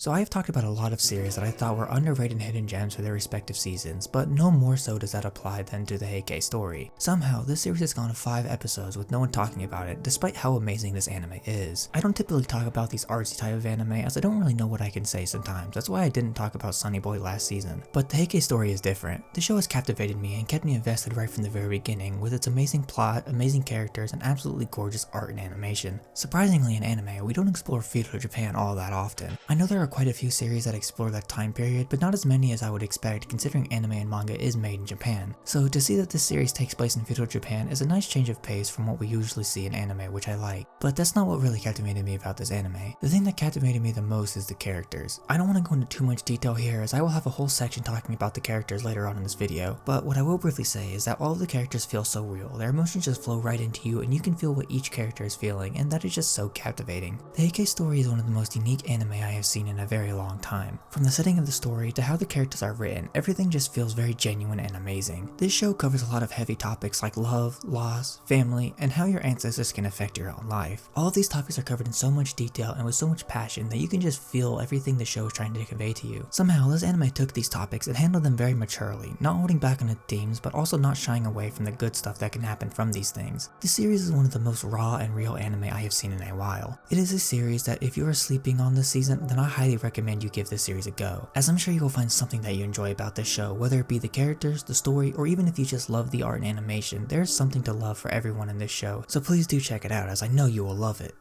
So I have talked about a lot of series that I thought were underrated hidden gems for their respective seasons, but no more so does that apply than to the Heike Story. Somehow, this series has gone 5 episodes with no one talking about it, despite how amazing this anime is. I don't typically talk about these artsy type of anime as I don't really know what I can say sometimes, that's why I didn't talk about Sunny Boy last season. But the Heike Story is different. The show has captivated me and kept me invested right from the very beginning with its amazing plot, amazing characters, and absolutely gorgeous art and animation. Surprisingly in anime, we don't explore feudal Japan all that often. I know there are quite a few series that explore that time period, but not as many as I would expect considering anime and manga is made in Japan. So to see that this series takes place in feudal Japan is a nice change of pace from what we usually see in anime, which I like. But that's not what really captivated me about this anime. The thing that captivated me the most is the characters. I don't want to go into too much detail here as I will have a whole section talking about the characters later on in this video, but what I will briefly say is that all of the characters feel so real. Their emotions just flow right into you and you can feel what each character is feeling, and that is just so captivating. The Heike Story is one of the most unique anime I have seen in a very long time. From the setting of the story to how the characters are written, everything just feels very genuine and amazing. This show covers a lot of heavy topics like love, loss, family, and how your ancestors can affect your own life. All of these topics are covered in so much detail and with so much passion that you can just feel everything the show is trying to convey to you. Somehow, this anime took these topics and handled them very maturely, not holding back on the themes but also not shying away from the good stuff that can happen from these things. This series is one of the most raw and real anime I have seen in a while. It is a series that if you are sleeping on this season, then I highly recommend you give this series a go, as I'm sure you will find something that you enjoy about this show, whether it be the characters, the story, or even if you just love the art and animation. There is something to love for everyone in this show, so please do check it out as I know you will love it.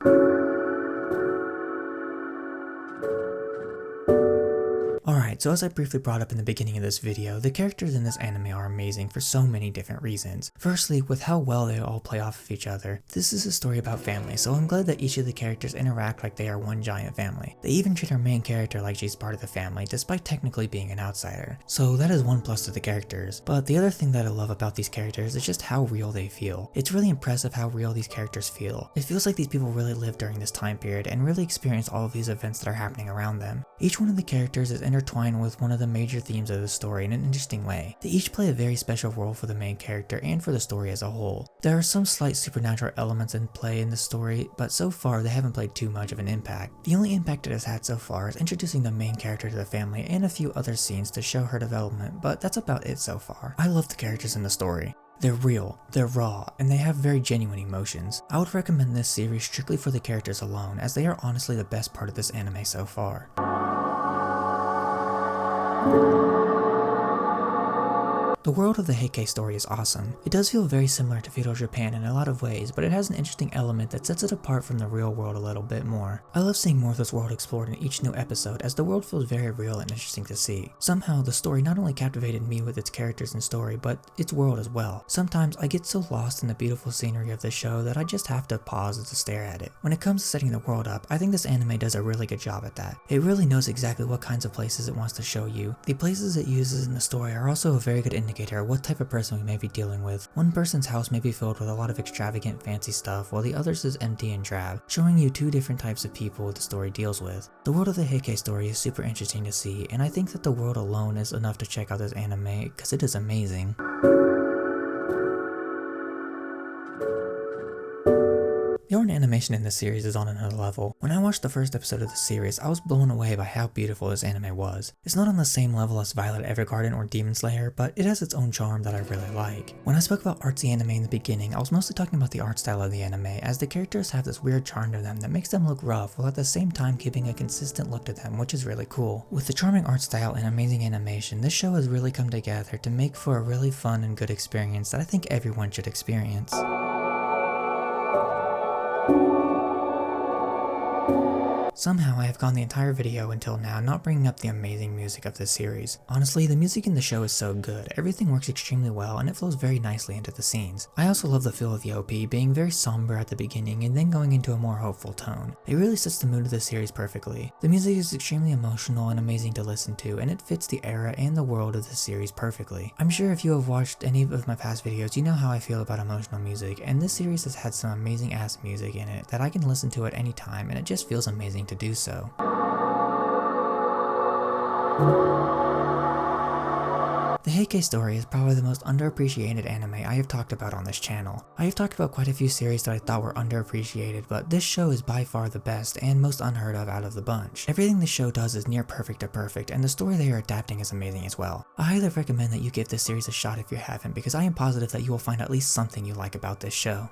Alright, so as I briefly brought up in the beginning of this video, the characters in this anime are amazing for so many different reasons. Firstly, with how well they all play off of each other. This is a story about family, so I'm glad that each of the characters interact like they are one giant family. They even treat our main character like she's part of the family, despite technically being an outsider. So that is one plus to the characters. But the other thing that I love about these characters is just how real they feel. It's really impressive how real these characters feel. It feels like these people really lived during this time period and really experienced all of these events that are happening around them. Each one of the characters is intertwined with one of the major themes of the story in an interesting way. They each play a very special role for the main character and for the story as a whole. There are some slight supernatural elements in play in the story, but so far they haven't played too much of an impact. The only impact it has had so far is introducing the main character to the family and a few other scenes to show her development, but that's about it so far. I love the characters in the story. They're real, they're raw, and they have very genuine emotions. I would recommend this series strictly for the characters alone, as they are honestly the best part of this anime so far. The world of the Heike Story is awesome. It does feel very similar to feudal Japan in a lot of ways, but it has an interesting element that sets it apart from the real world a little bit more. I love seeing more of this world explored in each new episode, as the world feels very real and interesting to see. Somehow, the story not only captivated me with its characters and story, but its world as well. Sometimes I get so lost in the beautiful scenery of the show that I just have to pause to stare at it. When it comes to setting the world up, I think this anime does a really good job at that. It really knows exactly what kinds of places it wants to show you. The places it uses in the story are also a very good indicator of what type of person we may be dealing with. One person's house may be filled with a lot of extravagant fancy stuff, while the other's is empty and drab, showing you two different types of people the story deals with. The world of the Heike Story is super interesting to see, and I think that the world alone is enough to check out this anime, because it is amazing. The art and animation in this series is on another level. When I watched the first episode of the series, I was blown away by how beautiful this anime was. It's not on the same level as Violet Evergarden or Demon Slayer, but it has its own charm that I really like. When I spoke about artsy anime in the beginning, I was mostly talking about the art style of the anime, as the characters have this weird charm to them that makes them look rough while at the same time keeping a consistent look to them, which is really cool. With the charming art style and amazing animation, this show has really come together to make for a really fun and good experience that I think everyone should experience. Somehow I have gone the entire video until now not bringing up the amazing music of this series. Honestly, the music in the show is so good, everything works extremely well and it flows very nicely into the scenes. I also love the feel of the OP being very somber at the beginning and then going into a more hopeful tone. It really sets the mood of the series perfectly. The music is extremely emotional and amazing to listen to, and it fits the era and the world of the series perfectly. I'm sure if you have watched any of my past videos, you know how I feel about emotional music, and this series has had some amazing ass music in it that I can listen to at any time, and it just feels amazing to do so. The Heike Story is probably the most underappreciated anime I have talked about on this channel. I have talked about quite a few series that I thought were underappreciated, but this show is by far the best and most unheard of out of the bunch. Everything the show does is near perfect to perfect, and the story they are adapting is amazing as well. I highly recommend that you give this series a shot if you haven't, because I am positive that you will find at least something you like about this show.